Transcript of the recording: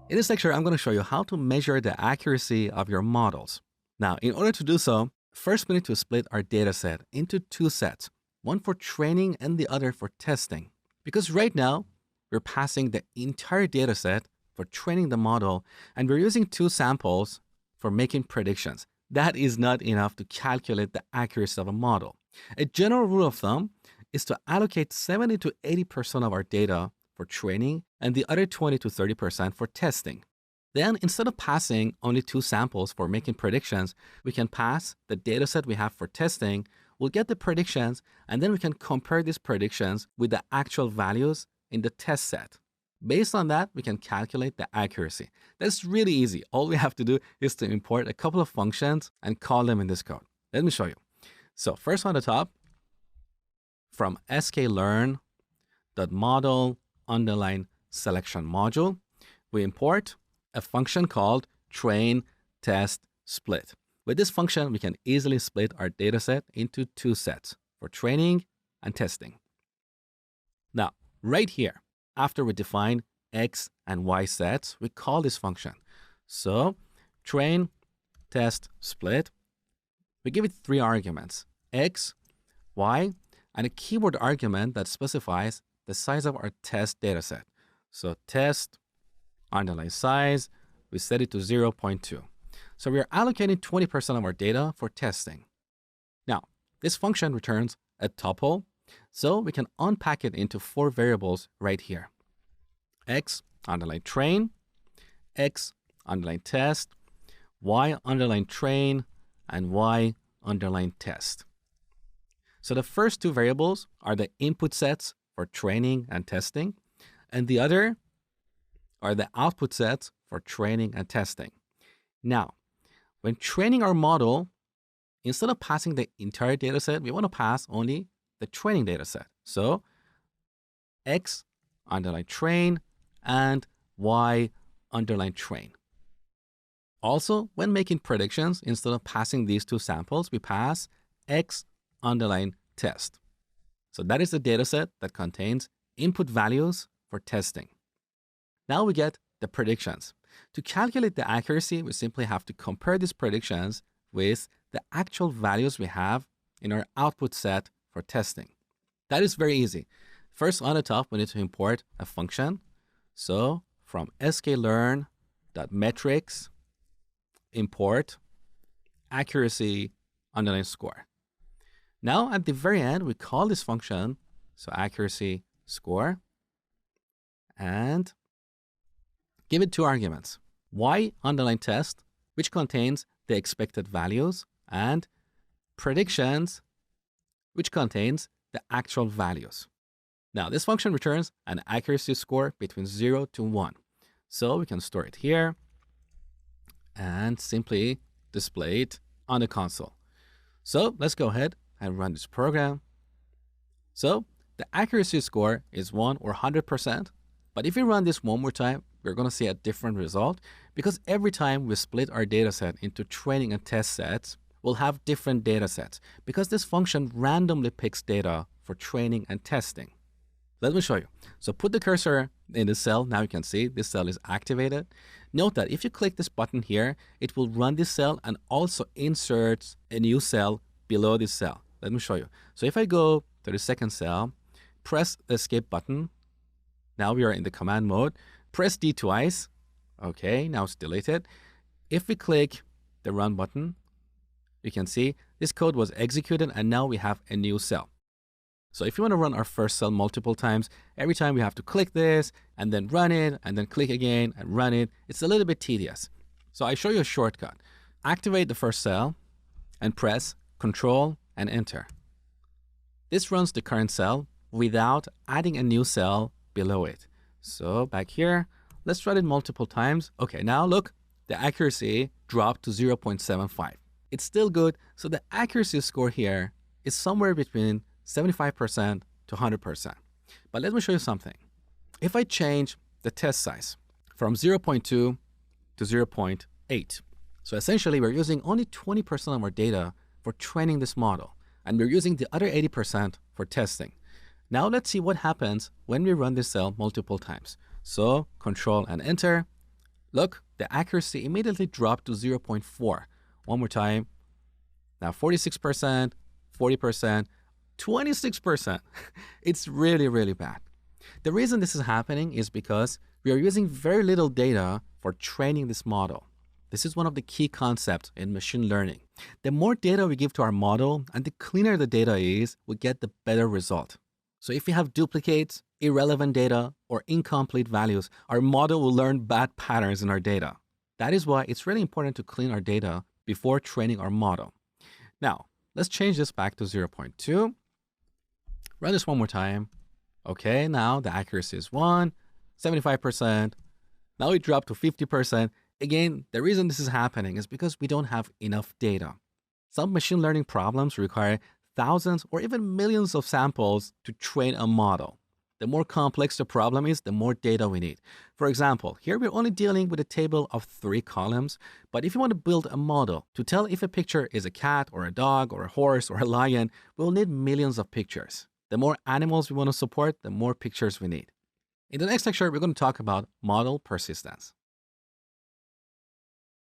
In this lecture, I'm going to show you how to measure the accuracy of your models. Now, in order to do so, first we need to split our data set into two sets, one for training and the other for testing. Because right now, we're passing the entire data set for training the model, and we're using two samples for making predictions. That is not enough to calculate the accuracy of a model. A general rule of thumb is to allocate 70 to 80% of our data for training and the other 20 to 30% for testing. Then, instead of passing only two samples for making predictions, we can pass the dataset we have for testing, we'll get the predictions, and then we can compare these predictions with the actual values in the test set. Based on that, we can calculate the accuracy. That's really easy. All we have to do is to import a couple of functions and call them in this code. Let me show you. So first on the top, from sklearn.model_selection module, we import a function called train test split. With this function, we can easily split our dataset into two sets for training and testing. Now, right here, after we define X and Y sets, we call this function. So train test split, we give it three arguments, X, Y, and a keyword argument that specifies the size of our test dataset. So test underline size, we set it to 0.2. So we are allocating 20% of our data for testing. Now, this function returns a tuple, so we can unpack it into four variables right here. X underline train, X underline test, Y underline train, and Y underline test. So the first two variables are the input sets for training and testing, and the other are the output sets for training and testing. Now, when training our model, instead of passing the entire dataset, we want to pass only the training dataset. So X underline train and Y underline train. Also, when making predictions, instead of passing these two samples, we pass X underline test. So that is the dataset that contains input values for testing. Now we get the predictions. To calculate the accuracy, we simply have to compare these predictions with the actual values we have in our output set for testing. That is very easy. First, on the top, we need to import a function. So from sklearn.metrics, import accuracy underline score. Now at the very end, we call this function, so accuracy score, and give it two arguments, Y underline test, which contains the expected values, and predictions, which contains the actual values. Now this function returns an accuracy score between 0 to 1. So we can store it here and simply display it on the console. So let's go ahead and run this program. So the accuracy score is 1 or 100%. But if we run this one more time, we're going to see a different result, because every time we split our dataset into training and test sets, we'll have different datasets, because this function randomly picks data for training and testing. Let me show you. So put the cursor in the cell. Now you can see this cell is activated. Note that if you click this button here, it will run this cell and also inserts a new cell below this cell. Let me show you. So if I go to the second cell, press the escape button. Now we are in the command mode. Press D twice. Okay, now it's deleted. If we click the run button, you can see this code was executed and now we have a new cell. So if you want to run our first cell multiple times, every time we have to click this and then run it and then click again and run it. It's a little bit tedious. So I show you a shortcut. Activate the first cell and press Control and Enter. This runs the current cell without adding a new cell below it. So back here, let's run it multiple times. Okay, now look, the accuracy dropped to 0.75. It's still good. So the accuracy score here is somewhere between 75% to 100%. But let me show you something. If I change the test size from 0.2 to 0.8, so essentially we're using only 20% of our data for training this model, and we're using the other 80% for testing. Now let's see what happens when we run this cell multiple times. So Control and Enter. Look, the accuracy immediately dropped to 0.4. One more time. Now 46%, 40%, 26%. It's really, really bad. The reason this is happening is because we are using very little data for training this model. This is one of the key concepts in machine learning. The more data we give to our model and the cleaner the data is, we get the better result. So if we have duplicates, irrelevant data, or incomplete values, our model will learn bad patterns in our data. That is why it's really important to clean our data before training our model. Now, let's change this back to 0.2. Run this one more time. Okay, now the accuracy is 1, 75%. Now it dropped to 50%. Again, the reason this is happening is because we don't have enough data. Some machine learning problems require thousands or even millions of samples to train a model. The more complex the problem is, the more data we need. For example, here we're only dealing with a table of 3 columns, but if you want to build a model to tell if a picture is a cat or a dog or a horse or a lion, we'll need millions of pictures. The more animals we want to support, the more pictures we need. In the next lecture, we're going to talk about model persistence.